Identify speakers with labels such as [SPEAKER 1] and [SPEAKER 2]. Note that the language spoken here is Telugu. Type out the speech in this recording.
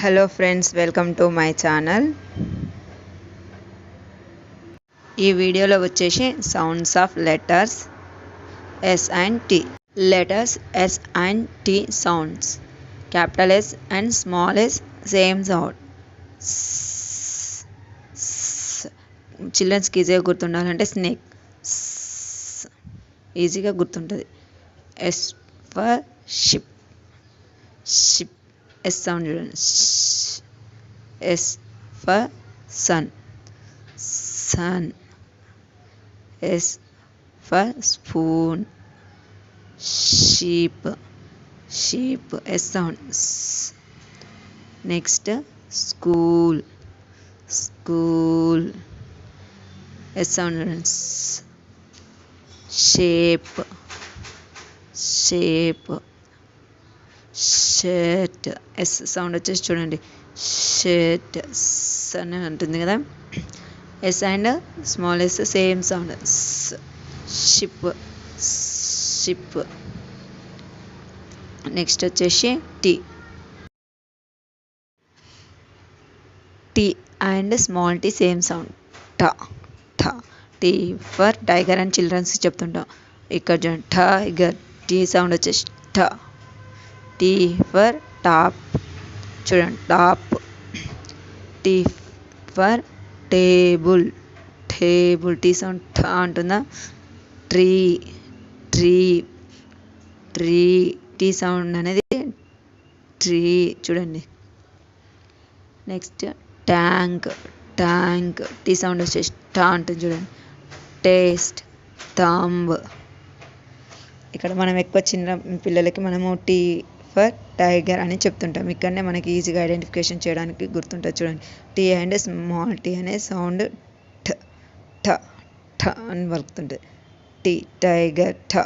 [SPEAKER 1] Hello friends, welcome to my channel. ఈ వీడియోలో వచ్చేసి sounds of letters S and T. Letters S and T sounds. Capital S and small S same sound. చిల్డ్రన్స్కి ఈజీగా గుర్తుండాలంటే స్నేక్ ఈజీగా గుర్తుంటుంది. S for ship. Ship S sound చూడండి. S for sun. Sun. S for spoon. Sheep. Sheep S sound. Next school. School S sound చూడండి. Shape. Shape. Shirt S sound వచ్చేసి చూడండి. షర్ట్ అని ఉంటుంది కదా. S and small S same sound. Ship. Ship. Next వచ్చేసి T. T and small T same sound. ట. ట. టీ ఫర్ టైగర్ అండ్ చిల్డ్రన్స్కి చెప్తుంటాం. ఇక్కడ చూడండి టైగర్. టీ సౌండ్ వచ్చేసి ట. T for top. చూడండి top. T for table. Table. T sound ఠ అంటుందా. Tree. Tree. Tree. T sound అనేది ట్రీ చూడండి. Next tank. Tank. T sound వచ్చేసి ట అంటుంది చూడండి. టేస్ట్. థంబ్. ఇక్కడ మనం ఎక్కువ చిన్న పిల్లలకి మనము టీ ఫర్ టైగర్ అని చెప్తుంటాం. ఇక్కడనే మనకి ఈజీగా ఐడెంటిఫికేషన్ చేయడానికి గుర్తుంటుంది చూడండి. టీ అండ్ స్మాల్ టీ అనే సౌండ్ ఠ ఠ ఠ అని పలుకుతుంటుంది. Tea tiger ఠ.